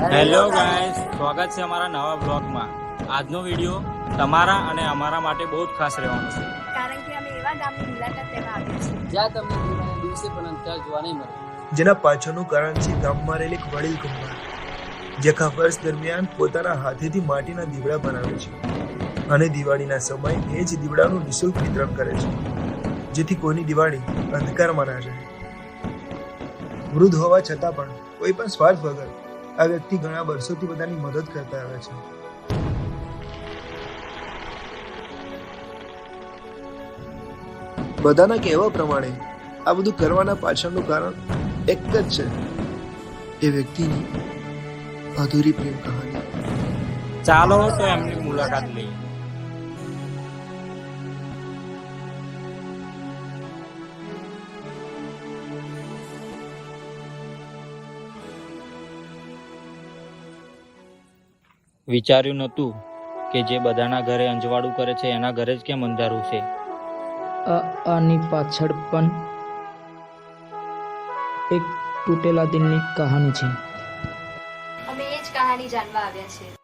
Hello guys, સ્વાગત છે અમારા નવા બ્લોગમાં। આજનો વિડીયો તમારા અને અમારા માટે બહુ જ ખાસ રહેવાનો છે, કારણ કે અમે એવા ગામની મુલાકાત લેવા આવ્યા છીએ જ્યાં તમને દિવાળીના દિવસે પણ અંતર જોવા નહીં મળે, જેના પાછળનું કારણ છે ગામમાં રહેલ એક વડીલ કુંભાર, જે આખા વર્ષ દરમિયાન પોતાના હાથેથી માટીના દીવડા બનાવે છે અને દિવાળીના સમયે એ જ દીવડાનું નિઃશુલ્ક વિતરણ કરે છે, જેથી કોઈની દિવાળી અંધકારમાં ના જાય। વૃદ્ધ હોવા છતાં પણ કોઈ પણ સ્વાર્થ વગર આ વ્યક્તિ ઘણા વર્ષોથી બધાની મદદ કરતા આવે છે। બધાના કહેવા પ્રમાણે આ બધું કરવાના પાછળનું કારણ એક જ છે, એ વ્યક્તિની અધૂરી પ્રેમ કહાની। ચાલો તો એમની મુલાકાત લઈએ। વિચાર્યું નહોતું કે જે બધાના ઘરે અંજવાળું કરે છે એના ઘરે જ કેમ અંધારું છે। આની પાછળ પણ એક તૂટેલા દિલની કહાની છે। અમે એ જ કહાની જાણવા આવ્યા છીએ।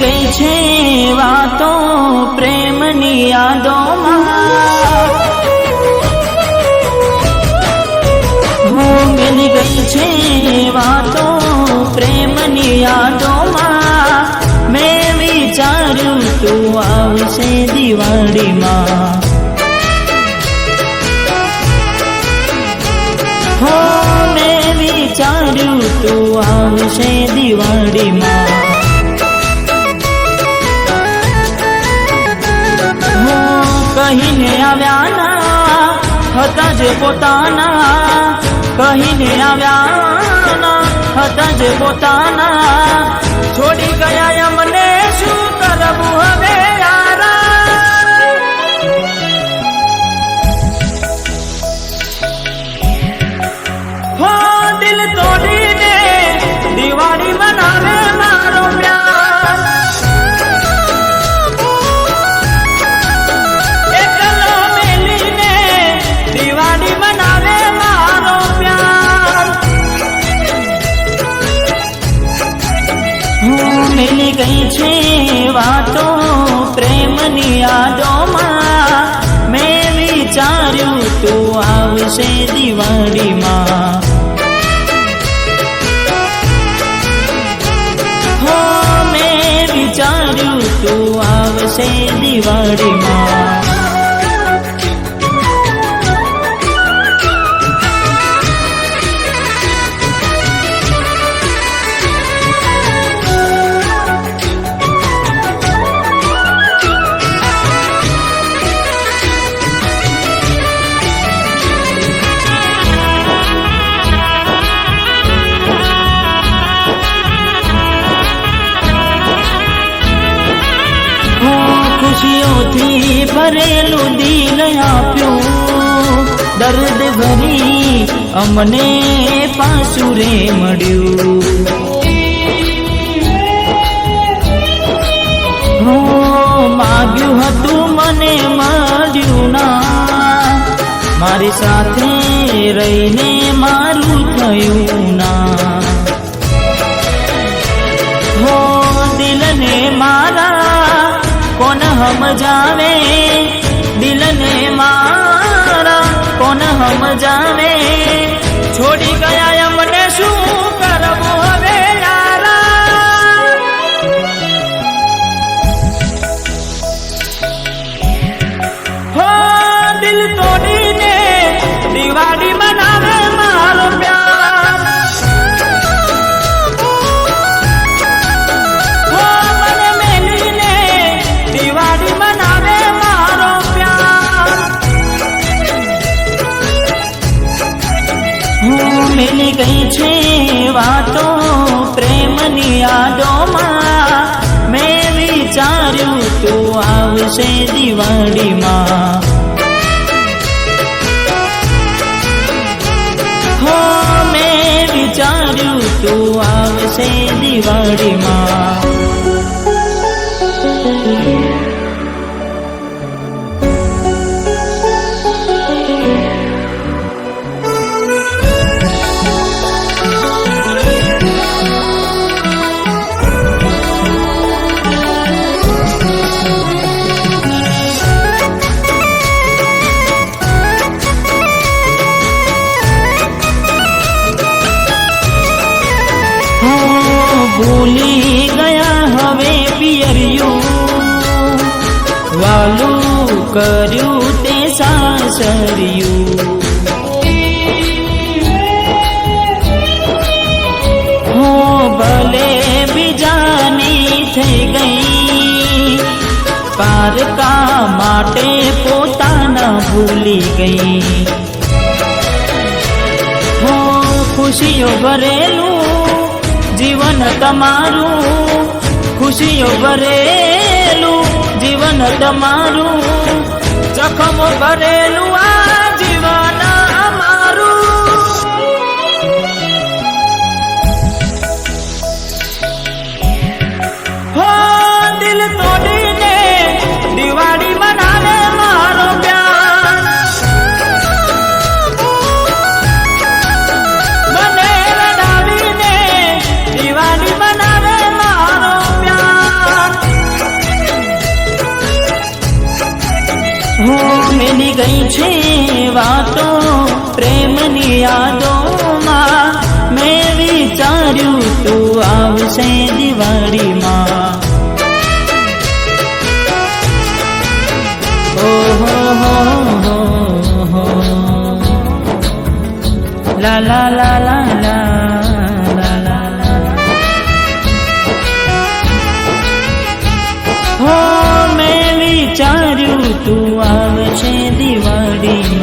ગઈ છે વાતો પ્રેમની યાદોમાં, મિલી ગઈ છે વાતો પ્રેમની યાદોમાં। મેં વિચાર્યું તું આવશે દિવાળીમાં, હો મેં વિચાર્યું તું આવશે દિવાળીમાં। કહીને આવ્યાના હતા જે પોતાના, કહીને આવ્યાના હતા જે પોતાના, છોડી ગયા અમને શું કરવું હવે યારા। હો દિલ તોડીને દિવાળી મનાવે મારો પ્યાર, મિલી ગઈ છે વાતો પ્રેમની યાદોમાં। મેં વિચાર્યું તું આવશે દિવાળીમાં, હો મેં વિચાર્યું તું આવશે દિવાળીમાં। ખુશીઓથી ભરેલું દિલ આપ્યું, દર્દ ભરી અમને પાછું રે મળ્યું। માગ્યું હતું મને મળ્યું ના, મારી સાથે રહીને મારું થયું ના। હો દિલને મારા કોણ સમજાવે, દિલને મારા કોણ સમજાવે, છોડી ગયા અમને શું કરવું હવે યારા। હો દિલ તોડીને દિવાળી મનાવે મારો પ્યાર, હો મને મેલીને દિવાળી મનાવે મારો પ્યાર। આવશે દિવાળીમાં. હો મેં વિચાર્યું તું આવશે દિવાળીમાં. ભૂલી ગયા હવે પિયરિયું, વાલું કર્યું તે સાસરિયું. હો ભલે બીજાની થઈ ગઈ, પારકા માટે પોતાના ભૂલી ગઈ. હો ખુશીઓ ભરેલું જીવન તમારું, ખુશીઓ ભરેલું જીવન તમારું, જખમો ભરેલું આ જીવન અમારું. હો દિલ તોડીને દિવાળી મનાવે મારો પ્યાર, મને રડાવીને દિવાળી મનાવે મારો પ્યાર. હો મેલી ગઈ છે વાતો પ્રેમની યાદોમાં, મેં વિચાર્યું તું આવશે દિવાળીમાં. ઓહો હો હો હો લા લા લા લા લા. હો મેં વિચાર્યું તું આવશે દિવાળી.